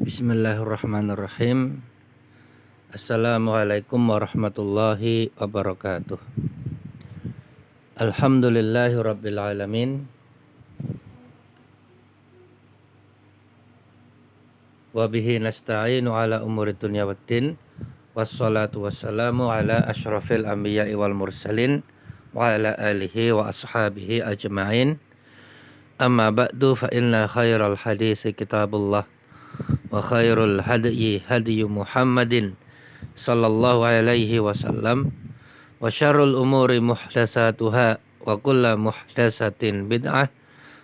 Bismillahirrahmanirrahim. Assalamualaikum warahmatullahi wabarakatuh. Alhamdulillahi rabbil alamin. Wa bihi nasta'inu ala umuri dunya waddin. Wassalatu wassalamu ala asyrafil anbiya'i wal mursalin wa ala alihi wa ashabihi ajma'in. Amma ba'du fa inna khairal hadisi kitabullah wa khairul hadyi hadyu Muhammadin sallallahu alaihi wasallam wa syarrul umuri muhdatsatuha wa kullu muhdatsatin bid'ah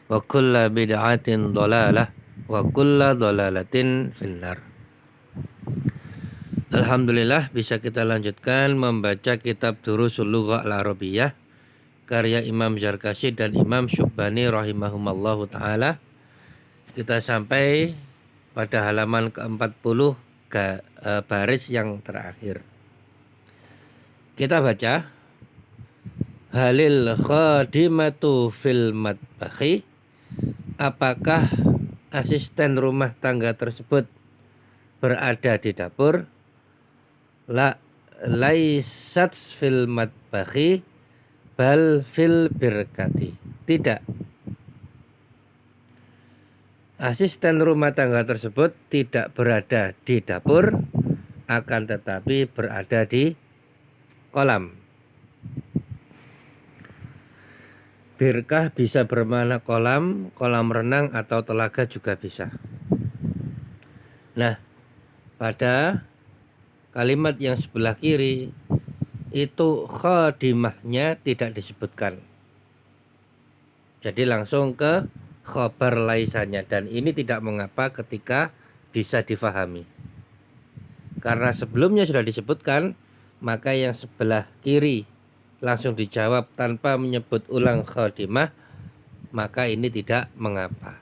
wa kullu bid'atin dhalalah wa kullu dhalalatin finnar. Alhamdulillah bisa kita lanjutkan membaca kitab Durusul Lughah Al-Arabiyyah karya Imam Zarkashi dan Imam Syubbani rahimahumallahu taala. Kita sampai pada halaman ke-40 baris yang terakhir. Kita baca, halil khadimatu fil matbakhi, apakah asisten rumah tangga tersebut berada di dapur? La laisat fil matbakhi bal fil birkati. Tidak, asisten rumah tangga tersebut tidak berada di dapur, akan tetapi berada di kolam. Birkah bisa bermakna kolam, kolam renang atau telaga juga bisa. Nah, pada kalimat yang sebelah kiri itu khadimahnya tidak disebutkan. Jadi langsung ke khobar laisanya, dan ini tidak mengapa ketika bisa difahami. Karena sebelumnya sudah disebutkan, maka yang sebelah kiri langsung dijawab tanpa menyebut ulang khadimah, maka ini tidak mengapa.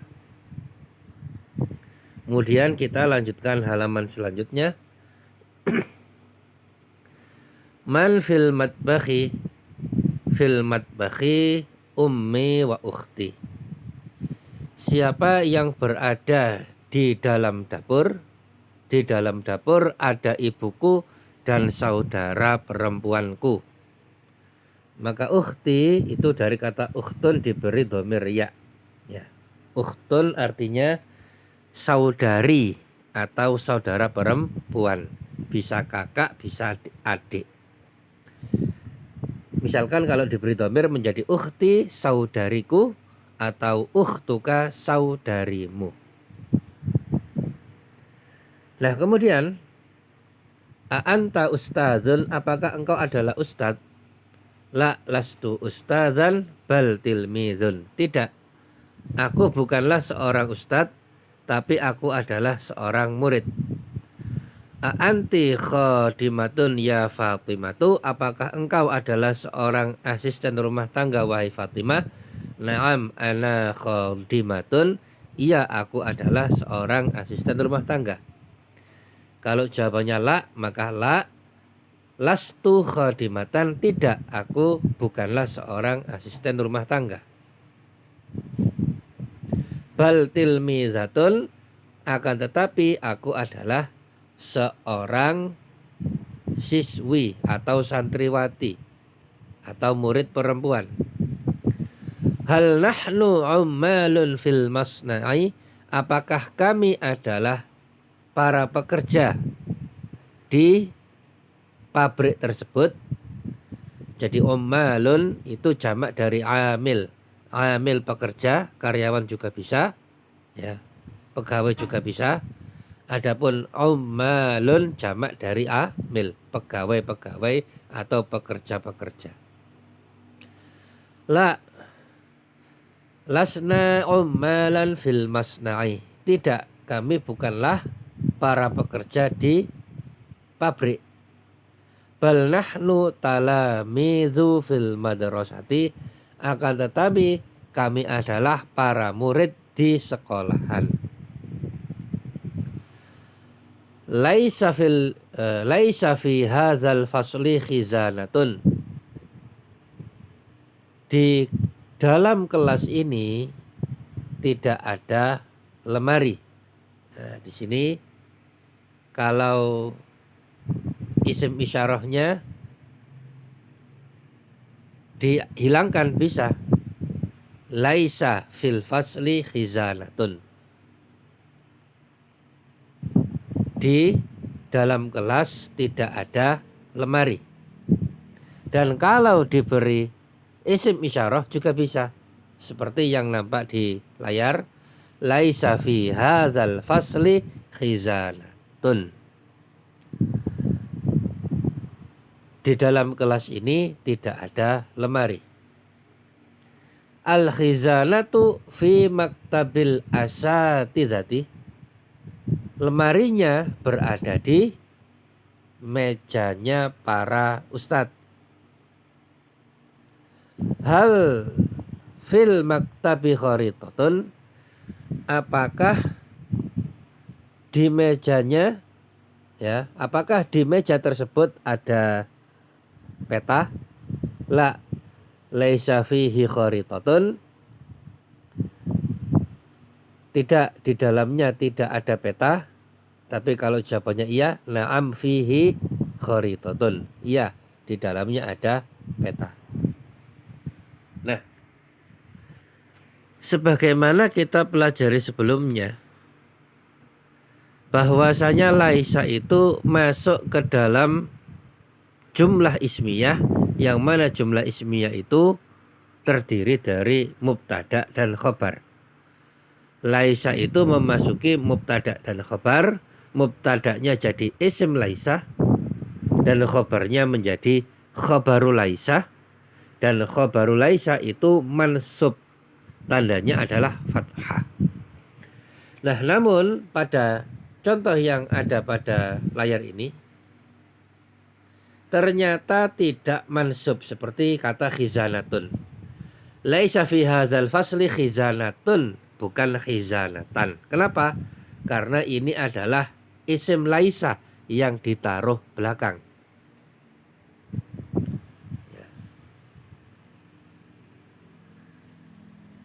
Kemudian kita lanjutkan halaman selanjutnya. Man fil matbakhi ummi wa ukhti. Siapa yang berada di dalam dapur? Di dalam dapur ada ibuku dan saudara perempuanku. Maka ukhti itu dari kata ukhtun diberi dhamir ya. Ukhtun artinya saudari atau saudara perempuan. Bisa kakak, bisa adik. Misalkan kalau diberi dhamir menjadi ukhti saudariku atau ukhtuka saudarimu. Nah, kemudian a'anta ustadzun, apakah engkau adalah ustadz? La lastu ustadzan bal tilmizun. Tidak, aku bukanlah seorang ustadz, tapi aku adalah seorang murid. A'anti khadimatun ya Fatimatu, apakah engkau adalah seorang asisten rumah tangga wahai Fatimah? Naam ana khadimatun, iya aku adalah seorang asisten rumah tangga. Kalau jawabannya la, maka la. Lastu khadimatan, tidak, aku bukanlah seorang asisten rumah tangga. Bal tilmizatun, akan tetapi aku adalah seorang siswi atau santriwati atau murid perempuan. Hal nahnu ummalun fil masna'i, apakah kami adalah para pekerja di pabrik tersebut? Jadi ummalun itu jamak dari amil. Amil pekerja, karyawan juga bisa, ya, pegawai juga bisa. Adapun ummalun jamak dari amil, pegawai-pegawai atau pekerja-pekerja. La lasna ummalan fil masna'i, tidak, kami bukanlah para pekerja di pabrik. Bal nahnu talamizu fil madrasati, akan tetapi kami adalah para murid di sekolahan. Laisa fi hadzal fasli khizanatun, di dalam kelas ini tidak ada lemari. Nah, di sini kalau isim isyarahnya dihilangkan bisa laisa fil fasli khizanatun. Di dalam kelas tidak ada lemari. Dan kalau diberi isim isyarah juga bisa. Seperti yang nampak di layar. Laisa fi hadzal fasli khizanatun. Di dalam kelas ini tidak ada lemari. Al khizanatu fi maktabil asatidati. Lemarinya berada di mejanya para ustadz. Hal fil maktabi kharitatun. Apakah di mejanya, ya, apakah di meja tersebut ada peta? La, laisa fihi kharitatun. Tidak, di dalamnya tidak ada peta. Tapi kalau jawabannya iya, na'am fihi kharitatun. Iya, di dalamnya ada peta. Nah, sebagaimana kita pelajari sebelumnya, bahwasanya laisa itu masuk ke dalam jumlah ismiyah, yang mana jumlah ismiyah itu terdiri dari mubtada dan khobar. Laisa itu memasuki mubtada dan khobar. Mubtadanya jadi isim laisa dan khobarnya menjadi khobarul laisa. Dan khobarul laisa itu mansub, tandanya adalah fathah. Nah, namun pada contoh yang ada pada layar ini ternyata tidak mansub seperti kata khizanatun. Laisa fi hadzal fasli khizanatun, bukan khizanatan. Kenapa? Karena ini adalah isim laisa yang ditaruh belakang.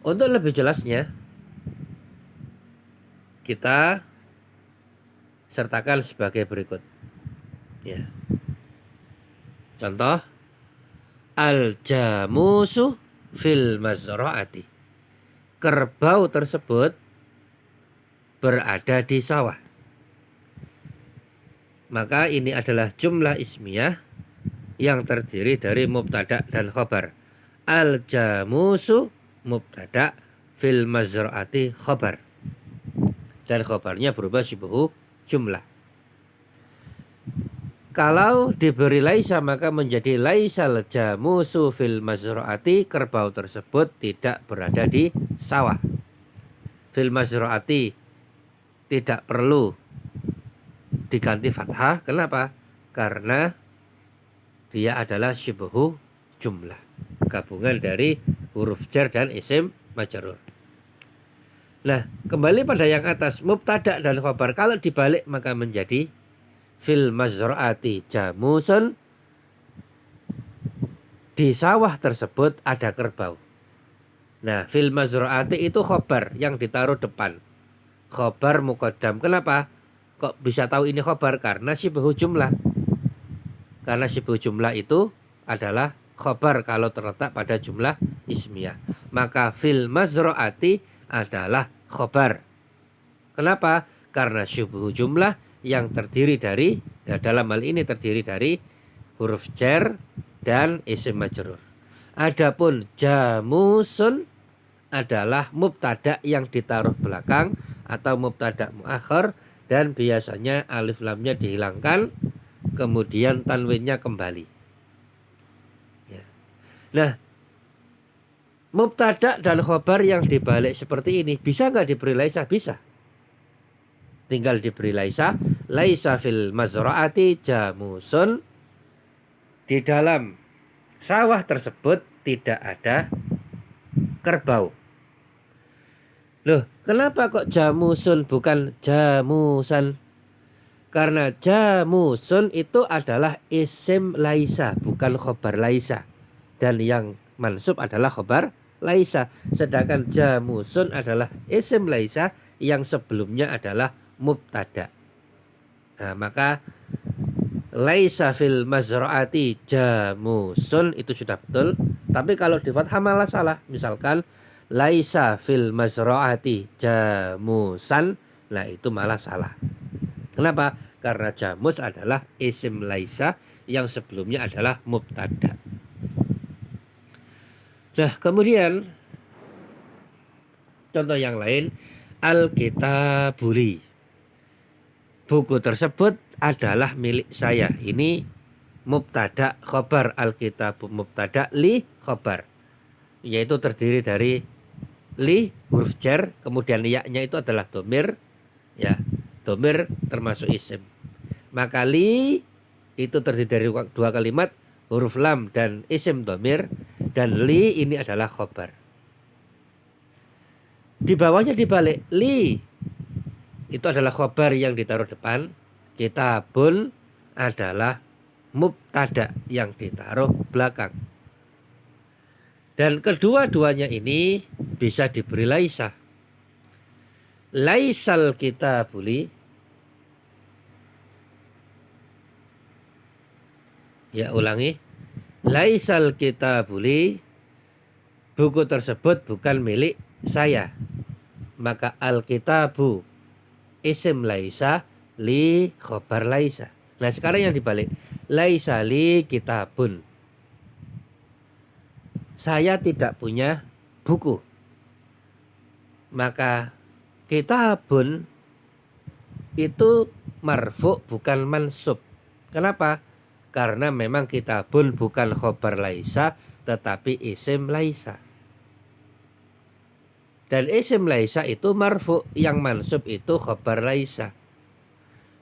Untuk lebih jelasnya, kita sertakan sebagai berikut. Ya. Contoh, al-jamusu fil mazra'ati. Kerbau tersebut berada di sawah. Maka ini adalah jumlah ismiyah yang terdiri dari mubtada dan khobar. Al-jamusu mubtada, fil mazra'ati khobar. Dan khobarnya berubah syibhu jumlah. Kalau diberi laisa maka menjadi laisal jamusu fil mazra'ati. Kerbau tersebut tidak berada di sawah. Fil mazra'ati tidak perlu diganti fathah. Kenapa? Karena dia adalah syibhu jumlah, gabungan dari huruf jar dan isim majrur. Nah, kembali pada yang atas, mubtada dan khobar. Kalau dibalik maka menjadi fil mazra'ati jamusun. Di sawah tersebut ada kerbau. Nah, fil mazra'ati itu khobar yang ditaruh depan. Khobar muqaddam. Kenapa? Kok bisa tahu ini khobar? Karena syibhu jumlah. Karena syibhu jumlah itu adalah khobar kalau terletak pada jumlah ismiyah. Maka fil mazra'ati adalah khobar. Kenapa? Karena syibhu jumlah yang terdiri dari, ya dalam hal ini terdiri dari huruf jar dan isim majrur. Adapun jamusun adalah mubtada yang ditaruh belakang atau mubtada muakhir, dan biasanya alif lamnya dihilangkan, kemudian tanwinnya kembali. Ya. Nah, mubtada dan khobar yang dibalik seperti ini bisa nggak diberi laisa? Bisa. Tinggal diberi laisa. Laisa fil mazra'ati jamusun. Di dalam sawah tersebut tidak ada kerbau. Loh, kenapa kok jamusun bukan jamusan? Karena jamusun itu adalah isim laisa, bukan khobar laisa. Dan yang mansub adalah khobar laisa. Sedangkan jamusun adalah isim laisa yang sebelumnya adalah mubtada. Nah, maka laisa fil mazraati jamusun itu sudah betul. Tapi kalau di fathah malah salah. Misalkan laisa fil mazraati jamusan, nah itu malah salah. Kenapa? Karena jamus adalah isim laisa yang sebelumnya adalah mubtada. Nah, kemudian contoh yang lain, al-kitabuli. Buku tersebut adalah milik saya. Ini mubtada khobar, al-kitabu mubtada li khobar. Yaitu terdiri dari li huruf jar, kemudian ya-nya itu adalah domir, ya. Domir termasuk isim. Maka li itu terdiri dari dua kalimat, huruf lam dan isim domir, dan li ini adalah khobar. Di bawahnya dibalik, li itu adalah khobar yang ditaruh depan, kitabun adalah mubtada yang ditaruh belakang. Dan kedua-duanya ini bisa diberi laisa. Laisal kitabuli, ya ulangi, laisal kitabuli, buku tersebut bukan milik saya. Maka al-kitabu isim laisa li khobar laisa. Nah sekarang yang dibalik, laisa li kitabun, saya tidak punya buku. Maka kitabun itu marfu bukan mansub. Kenapa? Karena memang kitabun bukan khobar laisa tetapi isim laisa. Dan isim laisa itu marfu, yang mansub itu khobar laisa.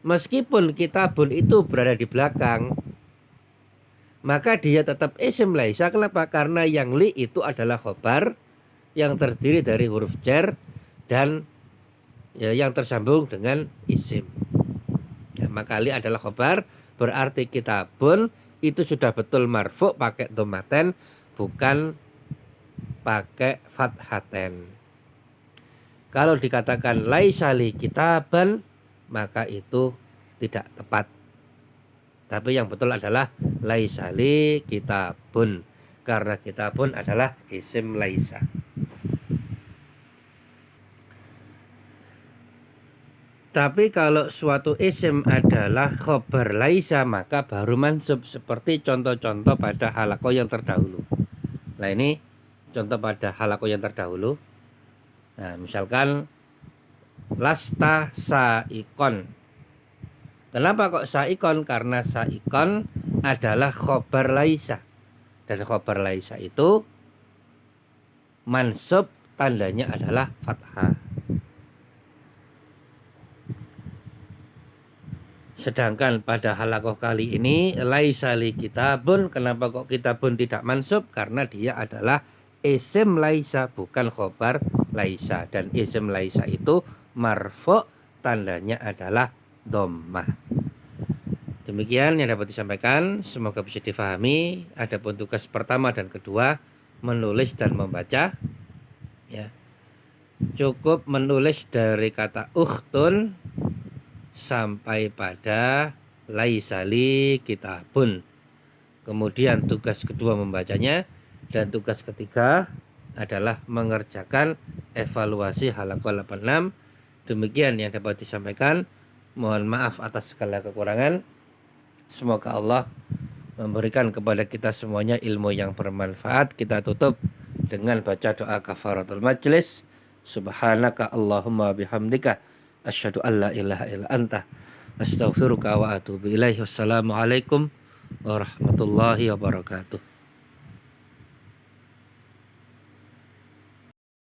Meskipun kitabun itu berada di belakang, maka dia tetap isim laisa. Kenapa? Karena yang li itu adalah khobar yang terdiri dari huruf jar dan ya, yang tersambung dengan isim. Ya, maka li adalah khobar, berarti kitabun itu sudah betul marfu pakai dhammaten, bukan pakai fathaten. Kalau dikatakan laisa li kitaban, maka itu tidak tepat. Tapi yang betul adalah laisa li kitabun, karena kitabun adalah isim laisa. Tapi kalau suatu isim adalah khobar laisa, maka baru mansub, seperti contoh-contoh pada halaqah yang terdahulu. Nah ini contoh pada halaqah yang terdahulu. Nah misalkan lasta saikon. Kenapa kok saikon? Karena saikon adalah khobar laisa. Dan khobar laisa itu mansub, tandanya adalah fathah. Sedangkan pada halaqah kali ini laisa li kitabun, kenapa kok kitabun tidak mansub? Karena dia adalah isim laisa, bukan khobar laisa. Dan isim laisa itu marfu, tandanya adalah dhammah. Demikian yang dapat disampaikan, semoga bisa difahami. Adapun tugas pertama dan kedua, menulis dan membaca, ya. Cukup menulis dari kata ukhtun sampai pada laisa li kitabun. Kemudian tugas kedua membacanya, dan tugas ketiga adalah mengerjakan evaluasi halaqah 86. Demikian yang dapat disampaikan. Mohon maaf atas segala kekurangan. Semoga Allah memberikan kepada kita semuanya ilmu yang bermanfaat. Kita tutup dengan baca doa kafaratul majlis. Subhanaka Allahumma bihamdika asyhadu an la ilaha illa anta astaghfiruka wa atubu ilaih. Wassalamualaikum warahmatullahi wabarakatuh.